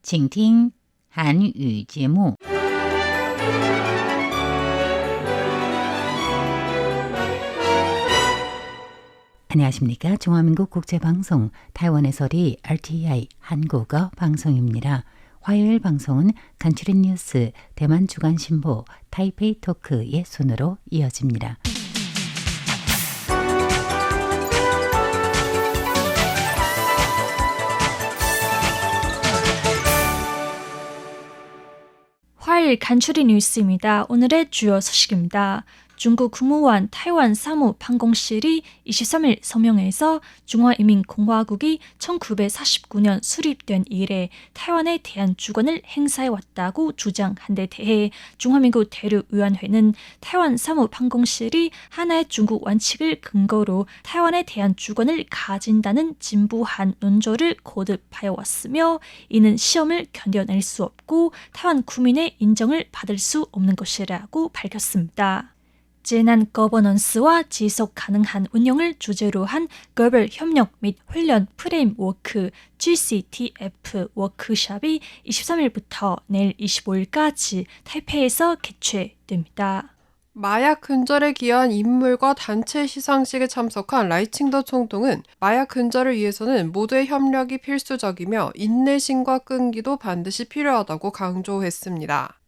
请听韩语节目。 안녕하십니까? 중화민국 국제방송 타이완의 소리 RTI 한국어 방송입니다. 화요일 방송은 간추린 뉴스 대만 주간신보 타이페이 토크의 순으로 이어집니다. 화요일 간추린 뉴스입니다. 오늘의 주요 소식입니다. 중국 국무원 타이완 사무 방공실이 23일 서명해서 중화인민공화국이 1949년 수립된 이래 타이완에 대한 주권을 행사해왔다고 주장한 데 대해 중화민국 대륙위원회는 타이완 사무 방공실이 하나의 중국 원칙을 근거로 타이완에 대한 주권을 가진다는 진부한 논조를 거듭하여왔으며 이는 시험을 견뎌낼 수 없고 타이완 국민의 인정을 받을 수 없는 것이라고 밝혔습니다. 재난 거버넌스와 지속 가능한 운영을 주제로 한 글로벌 협력 및 훈련 프레임워크 GCTF 워크숍이 23일부터 내일 25일까지 타이페이에서 개최됩니다. 마약 근절에 기여한 인물과 단체 시상식에 참석한 라이칭더 총통은 마약 근절을 위해서는 모두의 협력이 필수적이며 인내심과 끈기도 반드시 필요하다고 강조했습니다.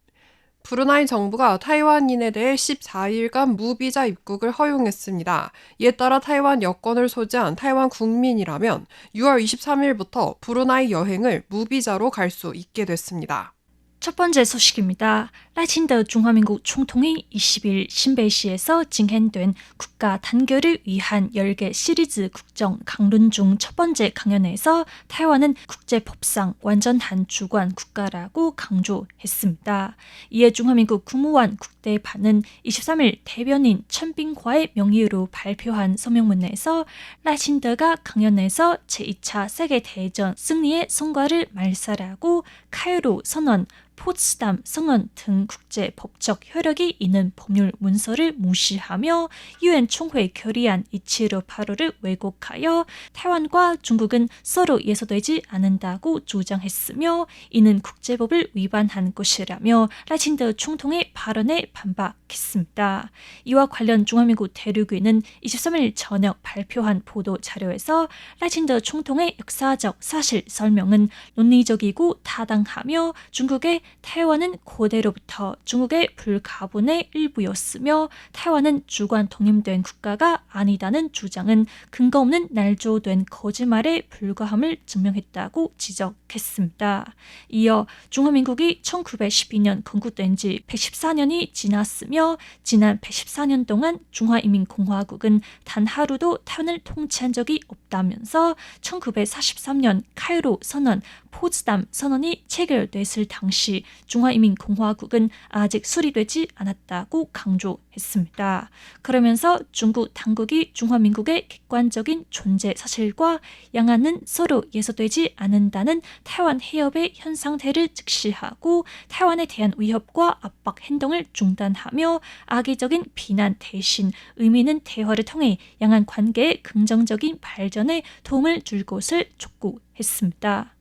브루나이 정부가 타이완인에 대해 14일간 무비자 입국을 허용했습니다. 이에 따라 타이완 여권을 소지한 타이완 국민이라면 6월 23일부터 브루나이 여행을 무비자로 갈 수 있게 됐습니다. 첫 번째 소식입니다. 라이칭더 중화민국 총통이 20일 신베이시에서 진행된 국가 단결을 위한 10개 시리즈 국정 강론 중 첫 번째 강연에서 타이완은 국제법상 완전한 주권 국가라고 강조했습니다. 이에 중화민국 국무원 국대반은 23일 대변인 천빙화의 명의로 발표한 서명문에서 라이칭더가 강연에서 제2차 세계대전 승리의 성과를 말살하고 카이로 선언, 포츠담 선언 등 국제법적 효력이 있는 법률 문서를 무시하며 유엔 총회 결의안 2758호를 왜곡하여 타이완과 중국은 서로 예서되지 않는다고 주장했으며 이는 국제법을 위반한 것이라며 라이칭더 총통의 발언에 반박했습니다. 이와 관련 중화민국 대륙위는 23일 저녁 발표한 보도 자료에서 라이칭더 총통의 역사적 사실 설명은 논리적이고 타당하며 중국의 타이완은 고대로부터 중국의 불가분의 일부였으며 타이완은 주권 독립된 국가가 아니다는 주장은 근거 없는 날조된 거짓말에 불과함을 증명했다고 지적했습니다. 이어 중화민국이 1912년 건국된 지 114년이 지났으며 지난 114년 동안 중화인민공화국은 단 하루도 타이완을 통치한 적이 없다면서 1943년 카이로 선언, 포츠담 선언이 체결됐을 당시 중화인민공화국은 아직 수립되지 않았다고 강조했습니다. 그러면서 중국 당국이 중화민국의 객관적인 존재 사실과 양안은 서로 예서되지 않는다는 타이완 해협의 현 상태를 직시하고 타이완에 대한 위협과 압박 행동을 중단하며 악의적인 비난 대신 의미 있는 대화를 통해 양안 관계의 긍정적인 발전에 도움을 줄 것을 촉구했습니다.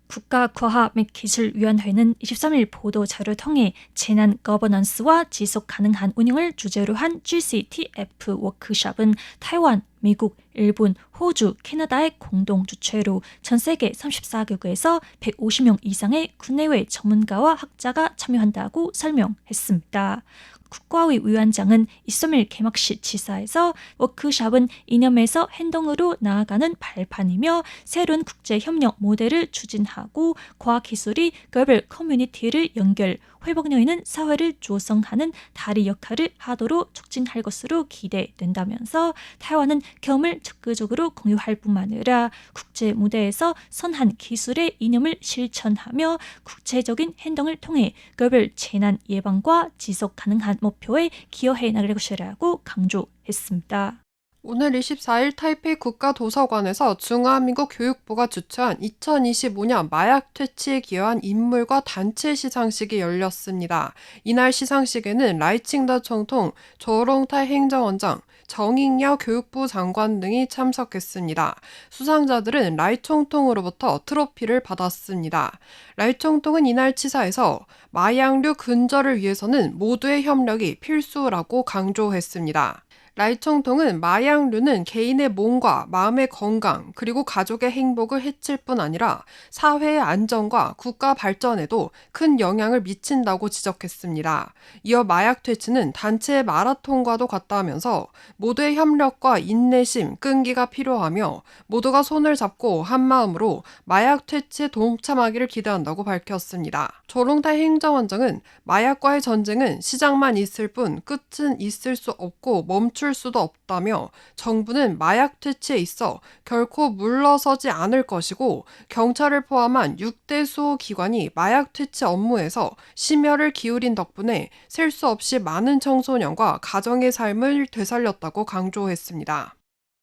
국가과학 및 기술위원회는 23일 보도 자료를 통해 재난 거버넌스와 지속 가능한 운영을 주제로 한 GCTF 워크숍은 타이완, 미국, 일본, 호주, 캐나다의 공동 주최로 전 세계 34개국에서 150명 이상의 국내외 전문가와 학자가 참여한다고 설명했습니다. 국가위 위원장은 23일 개막식 지사에서 워크숍은 이념에서 행동으로 나아가는 발판이며 새로운 국제협력 모델을 추진하고 과학기술이 글로벌 커뮤니티를 연결, 회복력 있는 사회를 조성하는 다리 역할을 하도록 촉진할 것으로 기대된다면서 타이완은 경험을 적극적으로 공유할 뿐만 아니라 국제 무대에서 선한 기술의 이념을 실천하며 국제적인 행동을 통해 글로벌 재난 예방과 지속 가능한 목표에 기여해 나갈 것이라고 강조했습니다. 오늘 24일 타이페이 국가도서관에서 중화민국 교육부가 주최한 2025년 마약 퇴치에 기여한 인물과 단체 시상식이 열렸습니다. 이날 시상식에는 라이칭더 총통, 조롱타이 행정원장, 정익여 교육부 장관 등이 참석했습니다. 수상자들은 라이총통으로부터 트로피를 받았습니다. 라이총통은 이날 치사에서 마약류 근절을 위해서는 모두의 협력이 필수라고 강조했습니다. 라이총통은 마약류는 개인의 몸과 마음의 건강 그리고 가족의 행복을 해칠 뿐 아니라 사회의 안정과 국가 발전에도 큰 영향을 미친다고 지적했습니다. 이어 마약 퇴치는 단체의 마라톤과도 같다면서 모두의 협력과 인내심, 끈기가 필요하며 모두가 손을 잡고 한마음으로 마약 퇴치에 동참하기를 기대한다고 밝혔습니다. 조롱탈 행정원장은 마약과의 전쟁은 시작만 있을 뿐 끝은 있을 수 없고 멈출 수도 없다며 정부는 마약 퇴치에 있어 결코 물러서지 않을 것이고 경찰을 포함한 6대 수호 기관이 마약 퇴치 업무에서 심혈을 기울인 덕분에 셀 수 없이 많은 청소년과 가정의 삶을 되살렸다고 강조했습니다.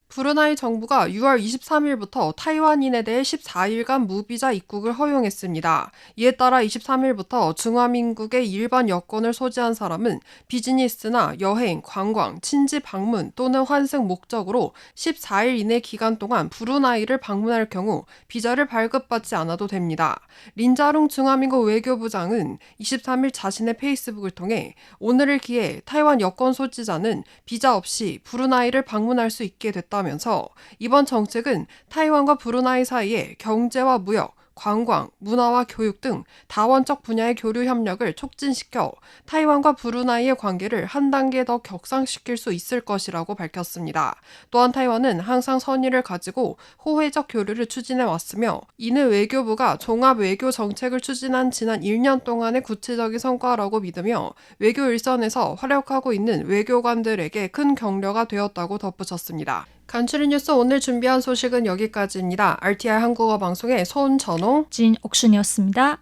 브루나이 정부가 6월 23일부터 타이완인에 대해 14일간 무비자 입국을 허용했습니다. 이에 따라 23일부터 중화민국의 일반 여권을 소지한 사람은 비즈니스나 여행, 관광, 친지 방문 또는 환승 목적으로 14일 이내 기간 동안 브루나이를 방문할 경우 비자를 발급받지 않아도 됩니다. 린자룽 중화민국 외교부장은 23일 자신의 페이스북을 통해 오늘을 기해 타이완 여권 소지자는 비자 없이 브루나이를 방문할 수 있게 됐다면서 이번 정책은 타이완과 브루나이 사이에 경제와 무역, 관광, 문화와 교육 등 다원적 분야의 교류 협력을 촉진시켜 타이완과 브루나이의 관계를 한 단계 더 격상시킬 수 있을 것이라고 밝혔습니다. 또한 타이완은 항상 선의를 가지고 호혜적 교류를 추진해 왔으며 이는 외교부가 종합 외교 정책을 추진한 지난 1년 동안의 구체적인 성과라고 믿으며 외교 일선에서 활약하고 있는 외교관들에게 큰 격려가 되었다고 덧붙였습니다. 간추린 뉴스 오늘 준비한 소식은 여기까지입니다. RTI 한국어 방송의 손전홍, 진옥순이었습니다.